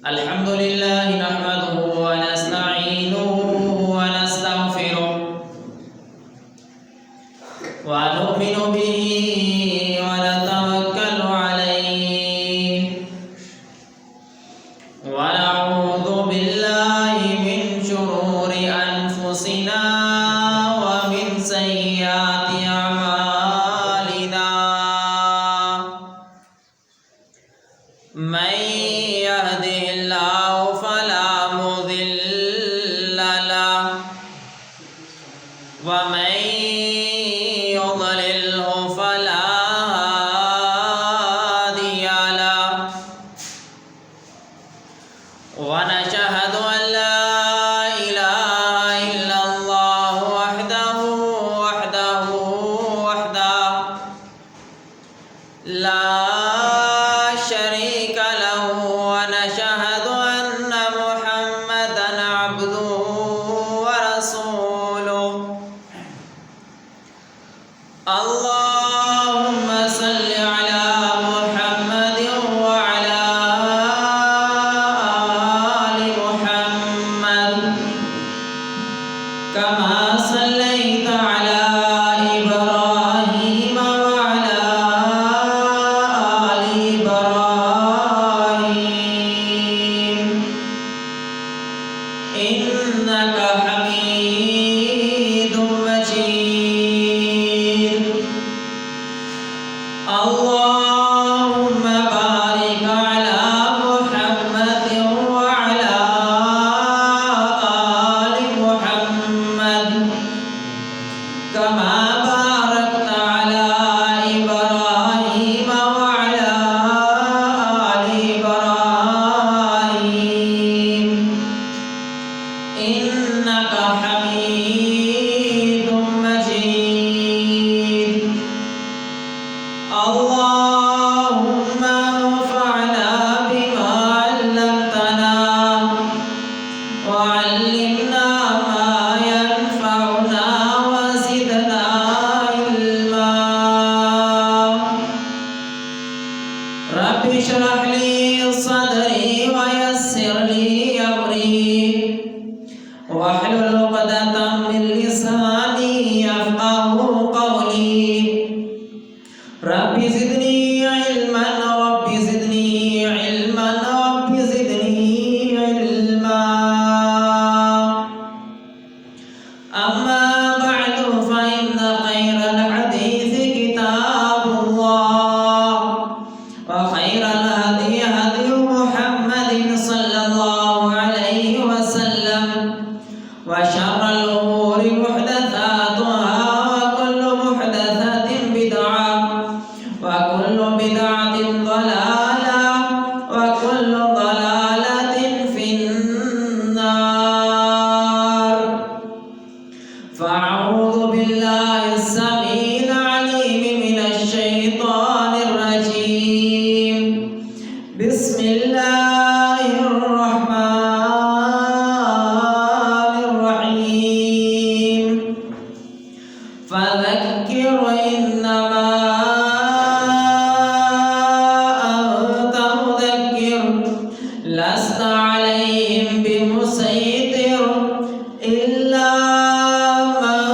الحمد لله نحمده ونستعينه ونستغفره ونؤمن به ونتوكل عليه ونعوذ بالله من شرور أنفسنا ومن سيئات أعمالنا من يهده الله فلا مضل له ومن يضلله فلا هادي له ونشهد أن لا إله إلا الله وحده لا شريك له ونشهد أن محمدا عبده ورسوله اللهم صل على محمد وعلى آل محمد كما صليت على إبراهيم وعلى آل إبراهيم إنك حميد مجيد اللهم بارك على محمد وعلى آل محمد كما باركت على إبراهيم وعلى آل إبراهيم إنك حميد مجيد اللهم انفعنا بما علمتنا وعلمنا ما ينفعنا وزدنا علما رب اشرح لي صدري ويسر لي أمري واحلل عقدة من لساني يفقهوا قولي رب زدني علما رب زدني علما رب زدني علما أما بعد فإن خير الحديث كتاب الله وخير الهدي هدي محمد صلى الله عليه وسلم وشر الأمور محدثاتها وكل محدثة بدعة وكل بدعة ضلالة وكل ضلالة في النار فأعوذ بالله السميع العليم من الشيطان الرجيم بسم الله الرحمن الرحيم فذكر إنما أنت مذكر لست عليهم بمسيطر إلا من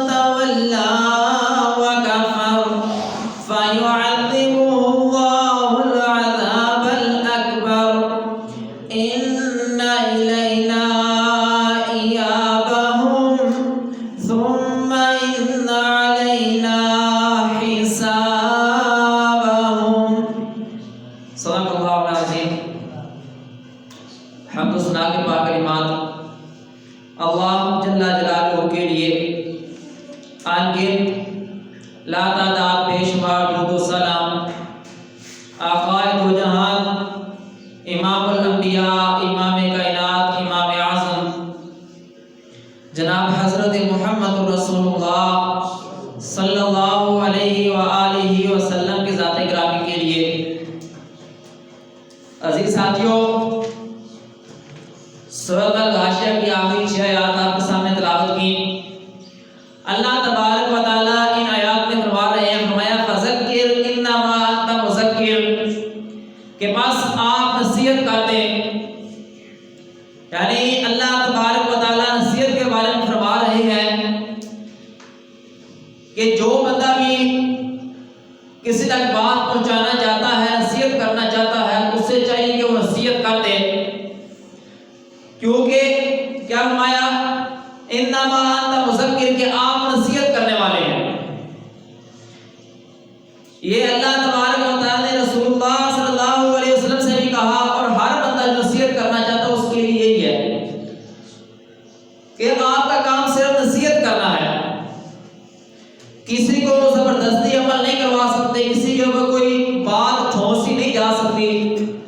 تولى وكفر فيعذبه الله العذاب الأكبر إن إلينا إيابهم ثم إن علينا حسابهم صدق الله العظيم حمد و ثنا کے پاک کلمات اللہ جل جلالہ کے لیے آن گن لا تعداد بے شمار درود و سلام آقائے دو جہان امام الانبیاء امام کائنات امام اعظم جناب حضرت محمد رسول اللہ صلی اللہ علیہ وآلہ وسلم کی ذات گرامی کے لیے عزیز ساتھیوں سورۃ الغاشیہ کی آخری 6 آیات آپ کے سامنے تلاوت کی اللہ تبارک و تعالیٰ ان آیات میں فرما رہے ہیں فرمایا فذکر انما انت مذکر کہ پاس بس آپ نصیحت کر دیں. یعنی اللہ تبارک و تعالیٰ نصیحت کے بارے میں فرما رہے ہیں کہ جو بندہ بھی کسی تک بات پہنچانا چاہتا ہے، نصیحت کرنا چاہتا ہے، اس سے چاہیے کہ وہ نصیحت کر دے. کیونکہ کیا فرمایا؟ انما انت مذکر، کہ آپ نصیحت کرنے والے ہیں. یہ اللہ تبارک و تعالیٰ نے رسول اللہ صلی اللہ علیہ وسلم سے بھی کہا، اور ہر بندہ جو نصیحت کرنا چاہتا ہے اس کے لیے یہی ہے کہ آپ کا کام صرف نصیحت کرنا ہے. کسی کو زبردستی عمل نہیں کروا سکتے، کسی کے اوپر کوئی بات ٹھونسی نہیں جا سکتی،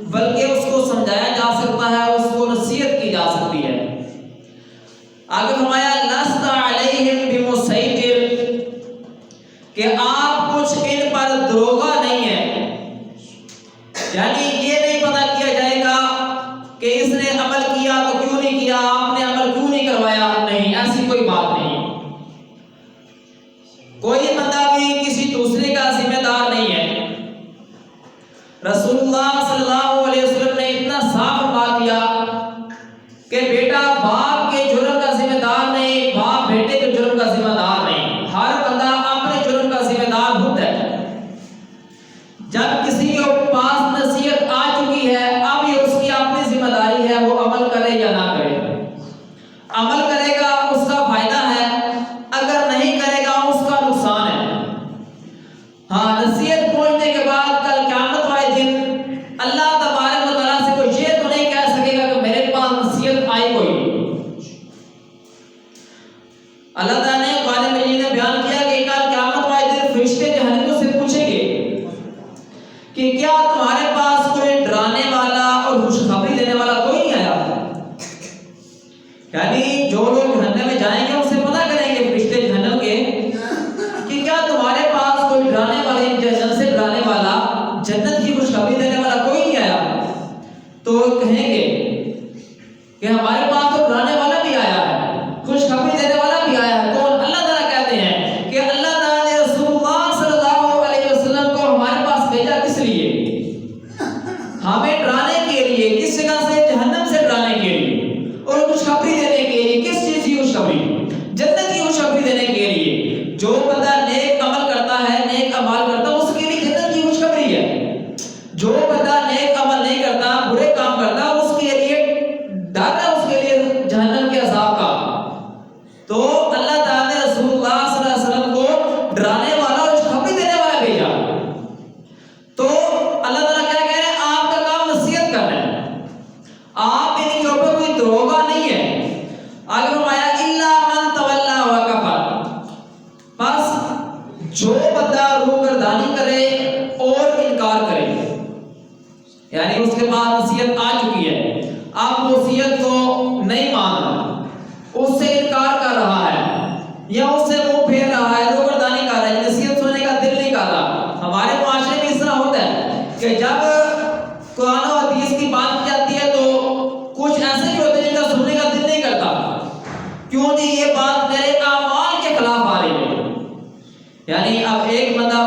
بلکہ اس کو سمجھایا جا سکتا ہے، اس کو نصیحت کی جا سکتی ہے. آگے فرمایا لست علیہم بمسیطر، کہ آپ کچھ ان پر دروغہ نہیں ہیں. یعنی یہ نہیں پتہ کیا جائے گا کہ اس نے عمل کیا تو کیوں نہیں کیا، آپ نے عمل کیوں نہیں کروایا. نہیں، ایسی کوئی بات نہیں. کوئی بندہ بھی کسی دوسرے کا ذمہ دار نہیں ہے. رسول اللہ صلی اللہ علیہ وسلم نے اتنا صاف فرما دیا کہ بیٹا باپ کے جرم کا ذمہ دار نہیں، باپ بیٹے کے جرم کا ذمہ دار نہیں. ہر بندہ اپنے جرم کا ذمہ دار ہوتا ہے. جب کسی کے پاس نصیحت آ چکی ہے، اب یہ اس کی اپنی ذمہ داری ہے وہ عمل کرے یا نہ کرے. عمل کرے گا اس کا فائدہ ہے، اگر نہیں کرے گا اس کا نقصان ہے. ہاں، نصیحت پہنچنے کے بعد کل قیامت والے دن اللہ تبارک و تعالیٰ سے کوئی یہ تو نہیں کہہ سکے گا کہ میرے پاس نصیحت آئی کوئی. اللہ تعالیٰ نے قرآن مجید میں بیان کیا کہ کل قیامت والے دن فرشتے جہنمیوں سے پوچھیں گے کہ کیا تمہارے پاس کوئی ڈرانے والا اور خوشخبری دینے والا کوئی نہیں آیا. یعنی جو لوگ جہنم میں جائیں گے ان سے پتہ کریں گے فرشتے جہنم کے کہ کیا تمہارے پاس کوئی ڈرانے والے، جنت سے ڈرانے والا، جنت کی خوشخبری دینے والا کوئی نہیں آیا. تو کہیں گے کہ ہمارے پاس تو ڈرانے والا بھی آیا ہے، خوشخبری دینے والا بھی آیا ہے. کون؟ اللہ تعالیٰ کہتے ہیں کہ اللہ تعالیٰ نے رسول اللہ صلی اللہ علیہ وسلم کو ہمارے پاس بھیجا کس لیے؟ ہمیں ڈرانے کے لیے. کس جگہ سے؟ جہنم سے ڈرانے کے لیے، اور خوشخبری دینے کے لیے. کس چیز کی خوشخبری؟ جنت کی خوشخبری دینے کے لیے. جو بندہ نیک عمل کرتا ہے، نیک اعمال کرتا ہے، اس کے لیے جنت کی خوشخبری ہے. جو بندہ نیک عمل نہیں کرتا، برے کام کرتا، اس کے لیے ڈر ہے، اس کے لیے جہنم کے عذاب کا. تو اللہ تعالیٰ نے رسول اللہ صلی اللہ علیہ وسلم کو ڈرانے والا اور خوشخبری دینے والا بھیجا. تو اللہ تعالیٰ کیا کہہ رہے ہیں؟ آپ کا کام نصیحت کرنا ہے، آپ ان کے اوپر کوئی دروغہ نہیں ہے. آگے فرمایا الا من تولا وکفر، بس جو بندہ روگردانی کرے اور انکار کرے. یعنی اس کے بعد نصیحت آ چکی ہے، اب نصیحت کو نہیں مان رہا، اس سے انکار کر رہا ہے یا اس سے منہ پھیر رہا ہے، روگردانی کر رہا ہے، نصیحت سننے کا دل نہیں کر رہا. ہمارے معاشرے میں اس طرح ہوتا ہے کہ جب قرآن و حدیث کی بات کی جاتی ہے تو کچھ ایسے بھی ہوتے ہیں جن کا سننے کا دل نہیں کرتا. کیوں جی؟ یہ بات میرے اعمال کے خلاف آ رہی ہے. یعنی اب ایک بندہ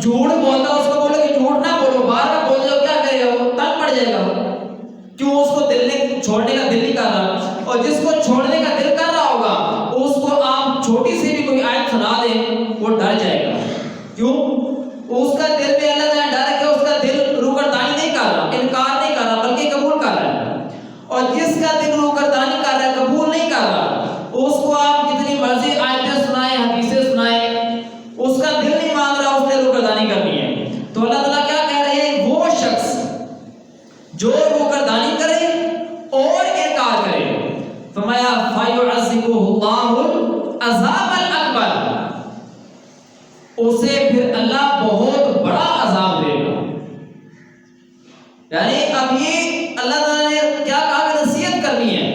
جھوٹ بولتا ہے، اس کو بولے کہ جھوٹ نہ بولو، باہر نہ بول جاؤ، کیا کرے گا؟ وہ تنگ پڑ جائے گا. کیوں؟ اس کو دل نہیں چھوڑنے کا دل نہیں کر رہا. اور جس کو چھوڑنے کا دل کر رہا ہوگا اس کو آپ چھوٹی سی بھی کوئی آیت سنا دیں وہ ڈر جائے گا. کیوں؟ اس کا دل میں اللہ تعالیٰ ڈر ہے کہ اس کا دل روگردانی نہیں کر رہا، انکار نہیں کر رہا، بلکہ قبول کر رہا ہے. اور جس کا دل روگردانی کر رہا ہے، قبول نہیں کر رہا، اس کو آپ جتنی مرضی آیتیں سنائیں، حدیثیں سنائیں، اس کا دل نہیں مان رہا، اس نے روگردانی کرنی ہے. تو اللہ تعالیٰ کیا کہہ رہے ہیں؟ وہ شخص جو روگردانی کرے اور انکار کرے، فرمایا فَيُعَذِّبُهُ اللَّهُ الْعَذَابَ الْأَكْبَرَ، اسے پھر اللہ بہت بڑا عذاب دے گا. یعنی اب یہ اللہ تعالیٰ نے کیا کہا کہ نصیحت کرنی ہے.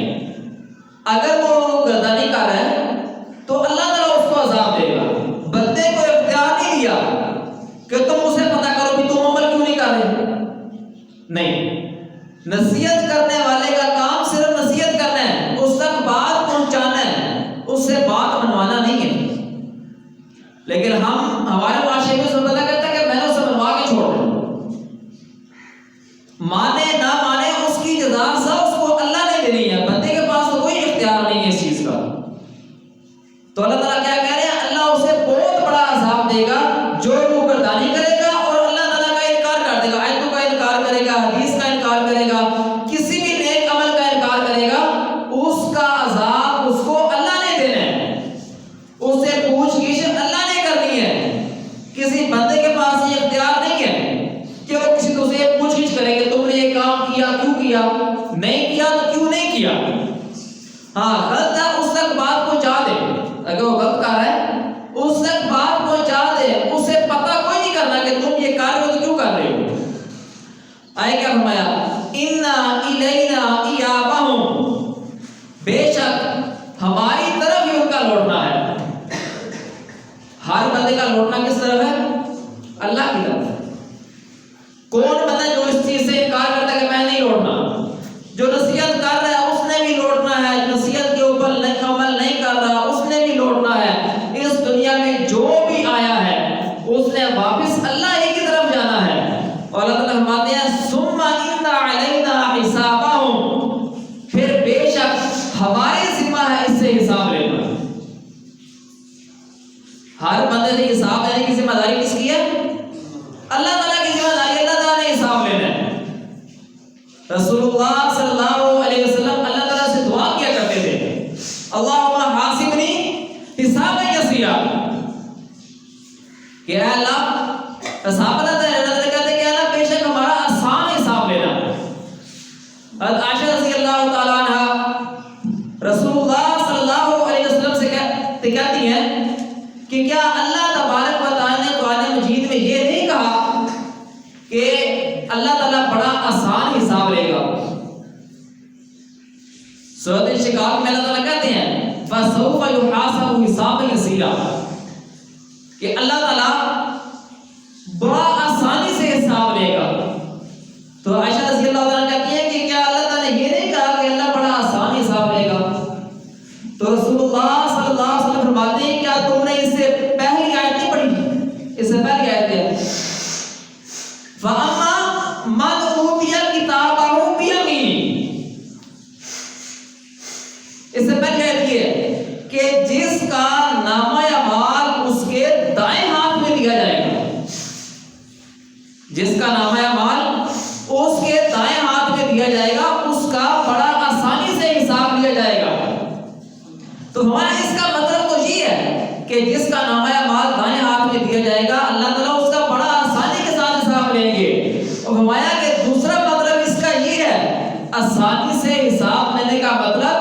اگر وہ گردانی کر رہا ہے تو اللہ تعالیٰ اس کو عذاب دے گا. بندے کو اختیار نہیں دیا کہ تم اسے پتہ کرو کہ تم عمل کیوں نہیں کر رہے. نہیں، نصیحت کرنے والے کا کام صرف نصیحت کرنا ہے، اس تک بات پہنچانا ہے، اس سے بات منوانا نہیں ہے. لیکن ہمارے معاشرے میں پتہ کرتا ہے کہ میں نے اسے منوا کے چھوڑ دوں. مان مانے نہ مانے اس کی جزا اس کو اللہ نے دینی ہے، بندے کے پاس تو کوئی اختیار نہیں ہے اس چیز کا۔ تو اللہ تعالیٰ کیا کہہ رہے ہیں؟ اللہ اسے بہت بڑا عذاب دے گا جو منکردانی کرے گا اور اللہ تعالیٰ کا انکار کر دے گا، آیتوں کا انکار کرے گا، حدیث کا انکار کرے گا، کسی بھی نیک عمل کا انکار کرے گا، اس کا عذاب اس کو اللہ نے دینا ہے، اس سے پوچھ گچھ اللہ نے کرنی ہے۔ کسی بندے کے پاس یہ اختیار نہیں ہے کہ وہ کسی دوسرے سے پوچھ گچھ کرے کہ تم نے یہ کام کیا کیوں کیا، نہیں کیا تو کیوں نہیں کیا۔ ہاں غلط ہے اس تک بات پہنچا دے، اگر وہ غلط کر رہا ہے اس تک بات پہنچا دے، اسے پتہ کوئی نہیں کرنا کہ تم یہ کر رہے ہو تو کیوں کر رہے ہو۔ آئے کیا فرمایا؟ اِنَّا إِلَيْنَا إِيَابَهُمْ، بے شک ہماری طرف ہی ان کا لوٹنا ہے۔ ہر بندے کا لوٹنا کس طرف ہے؟ اللہ کی طرف۔ کون بندہ جو اس چیز سے انکار کرتا ہے کہ میں نہیں لوٹنا، جو نصیحت کر رہا ہے اس نے بھی لوٹنا ہے، نصیحت کے اوپر عمل نہیں کر رہا اس نے بھی لوٹنا ہے۔ اس دنیا میں جو بھی آیا ہے اس نے واپس اللہ ہی کی طرف جانا ہے۔ اور اللہ تعالیٰ فرماتے ہیں ثم ان علینا حسابہم، پھر بے شک ہمارے ذمہ ہے اس سے حساب لینا۔ ہر بندے سے حساب لینے کی ذمہ داری کس کی ہے؟ اللہ تعالیٰ کی ذمہ داری، اللہ تعالیٰ نے حساب لینا ہے۔ رسول اللہ صلی اللہ علیہ وسلم اللہ تعالیٰ سے دعا کیا کرتے تھے اللہم حاسبنی حسابا یسیرا، کہ اے اللہ حساب اللہ تعالیٰ کہتے ہیں کہ اللہ بے شک ہمارا آسان حساب لینا۔ حضرت عائشہ رضی اللہ تعالیٰ عنہ رسول اللہ صلی اللہ علیہ وسلم سے کہتی ہیں کہ کیا اللہ تبارک و تعالیٰ نے قرآن مجید میں یہ نہیں کہا کہ اللہ تعالیٰ بڑا آسان حساب لے گا؟ سورۃ انشقاق میں اللہ تعالیٰ کہتے ہیں فَسَوْفَ يُحَاسَبُ حِسَابًا يَسِيرًا، کہ اللہ تعالیٰ بڑا آسانی سے حساب لے گا۔ تو عائشہ رضی اللہ عنہ کہتی ہیں کہ کیا اللہ تعالیٰ نے یہ نہیں کہا کہ اللہ بڑا آسان حساب لے گا؟ تو رسول اللہ صلی اللہ علیہ وسلم فرماتے ہیں کیا تم نے اس سے پہلی آیت نہیں پڑھی؟ اس سے پہلی آیت ہے فَأَمَّا مَنْ أُوتِيَ كِتَابَهُ بِيَمِينِهِ، اس سے پہلی آیت یہ ہے کہ جس کا نامہ اعمال اس کے دائیں ہاتھ میں دیا جائے گا، جس کا نامہ اعمال اس کے دائیں ہاتھ میں دیا جائے گا اس کا بڑا آسانی سے حساب لیا جائے گا۔ تو ہمارا اس کا مطلب تو یہ ہے کہ جس کا نامہ اعمال دائیں ہاتھ میں دیا جائے گا اللہ تعالیٰ اس کا بڑا آسانی کے ساتھ حساب لیں گے۔ اور فرمایا کہ دوسرا مطلب اس کا یہ ہے آسانی سے حساب لینے کا مطلب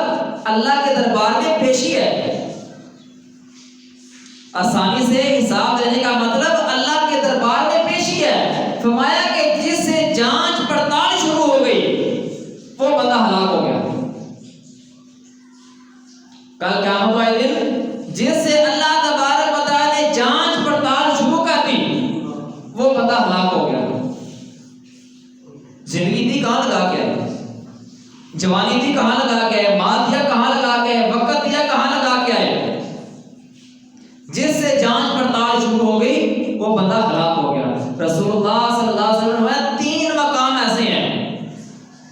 اللہ کے دربار میں پیشی ہے۔ آسانی سے حساب لینے کا مطلب اللہ کے دربار میں پیشی ہے۔ فرمایا کہ جس سے جانچ پڑتال شروع ہو گئی وہ بندہ ہلاک ہو گیا۔ کل قیامت والے دن جس سے اللہ تبارک و تعالیٰ نے جانچ پڑتال شروع کر دی وہ بندہ ہلاک ہو گیا۔ زندگی تھی کہاں لگا کے آئے، جوانی تھی کہاں لگا کے آئے، مال دیا کہاں لگا کے آئے، وقت دیا کہاں لگا کے آئے، جس سے جانچ پڑتال شروع ہو گئی وہ بندہ ہلاک ہو گیا۔ رسول اللہ صلی اللہ علیہ وسلم نے 3 مقام ایسے ہیں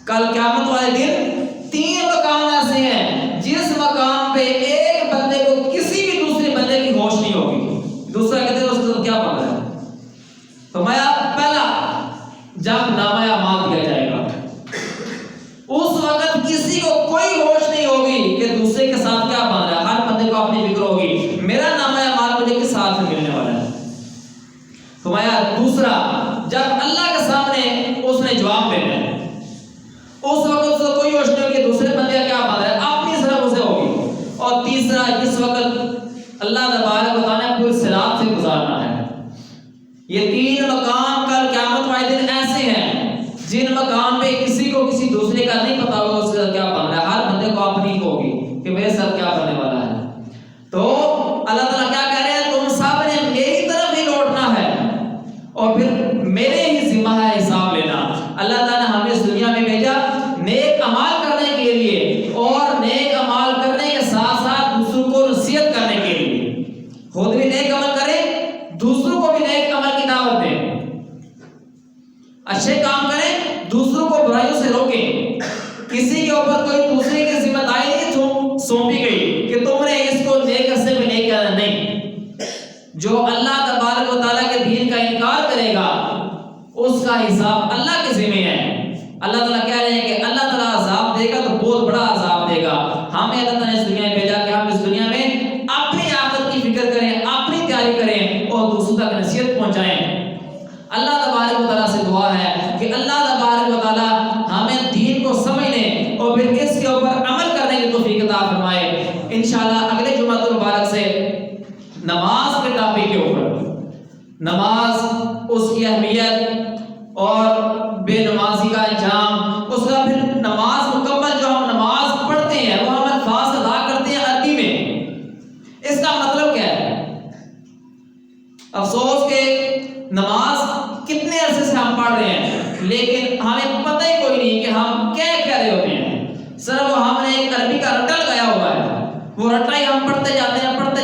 کل قیامت والے دن، 3 مقام ایسے ہیں جس مقام پہ ایک بندے کو کسی بھی دوسرے بندے کی ہوش نہیں ہوگی۔ دوسرا کہتے ہیں اس کو کیا پڑھ رہا ہے؟ فرمایا پہلا جب نامہ اعمال دیا جائے گا اس وقت کسی کو کوئی ہوش نہیں ہوگی کہ دوسرے کے ساتھ کیا بن رہا ہے، ہر بندے کو اپنی فکر ہوگی میرا نامہ اعمال مجھے کس ساتھ میں ملنے والا ہے۔ فرمایا دوسرا جب اللہ کے سامنے اس نے جواب دینا ہے اس وقت اس کو کوئی ہوش نہیں ہوگی دوسرے بندے کا کیا بن رہا ہے، اپنی طرف اسے ہوگی۔ اور تیسرا جس وقت اللہ تبارک و تعالیٰ نے پورے صراط سے گزارنا ہے۔ یہ 3 مقام کل قیامت والے دن ایسے ہیں جن مقام پہ کسی کو کسی دوسرے کا نہیں پتا ہوگا اس کا کیا بن رہا ہے، ہر بندے کو اپنی ہوگی کہ میرے ساتھ کیا بننے والا ہے۔ تو اللہ تعالیٰ کیا کہہ رہے ہیں تم سب نے میری طرف ہی لوٹنا ہے اور پھر میرے ہی ذمہ ہے حساب لینا۔ اللہ تعالیٰ نے ہمیں اس دنیا میں بھیجا نیک اعمال کرنے کے لیے اور نیک اعمال کرنے کے ساتھ ساتھ دوسروں کو نصیحت کرنے کے لیے، خود بھی نیک عمل کریں دوسروں کو بھی نیک عمل کی دعوت دیں، اچھے کام کریں دوسروں کو برائی بھائیوں سے روکیں. کسی کے اوپر کوئی دوسرے کی ذمہ داری نہیں سونپی گئی کہ تم نے اس کو نیک راستے پہ لے کے آنا. نہیں. جو اللہ تبارک و تعالیٰ کے دین کا انکار کرے گا اس کا حساب اللہ کے ذمہ ہے. اللہ تعالیٰ کہہ رہے ہیں کہ اللہ تعالیٰ عذاب دے گا تو بہت بڑا عذاب دے گا. ہمیں اللہ تعالیٰ نے اس دنیا میں بھیجا کہ ہم اس دنیا میں اپنی آخرت کی فکر کریں, اپنی تیاری کریں اور دوسروں تک نصیحت پہنچائیں. اللہ تبارک و تعالیٰ سے دعا ہے کہ اللہ تبارک و تعالیٰ ہمیں دین کو سمجھنے اور پھر اس کے اوپر عمل کرنے کی توفیق عطا فرمائے. انشاءاللہ اگلے جمعہ المبارک سے نماز کے ٹاپک کے اوپر, نماز, اس کی اہمیت اور بے نمازی کا انجام, اس کا پھر نماز مکمل جو ہم نماز پڑھتے ہیں وہ ہم الفاظ ادا کرتے ہیں عربی میں, اس کا مطلب کیا ہے. افسوس کہ نماز کتنے عرصے سے ہم پڑھ رہے ہیں لیکن ہمیں پتہ ہی کوئی نہیں کہ ہم کیا کہہ رہے ہوتے ہیں. صرف ہم نے ایک عربی کا رٹا لگایا ہوا ہے, وہ رٹا ہی ہم پڑھتے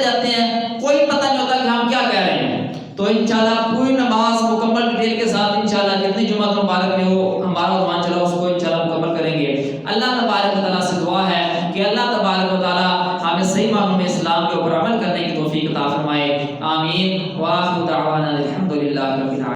جاتے ہیں, کوئی پتہ نہیں ہوتا کہ ہم کیا کہہ رہے ہیں. تو انشاءاللہ پوری نماز مکمل ڈیٹیل کے ساتھ انشاءاللہ جتنی جمعہ مبارک میں وہ ہمارا عنوان چلا اس کو انشاءاللہ مکمل کریں گے. اللہ تبارک و تعالیٰ سے دعا ہے کہ اللہ تبارک و تعالیٰ ہمیں صحیح معنوں میں اسلام کے اوپر عمل کرنے کی توفیق عطا فرمائے. آمین. وآخر دعوانا الحمدللہ رب العالمین.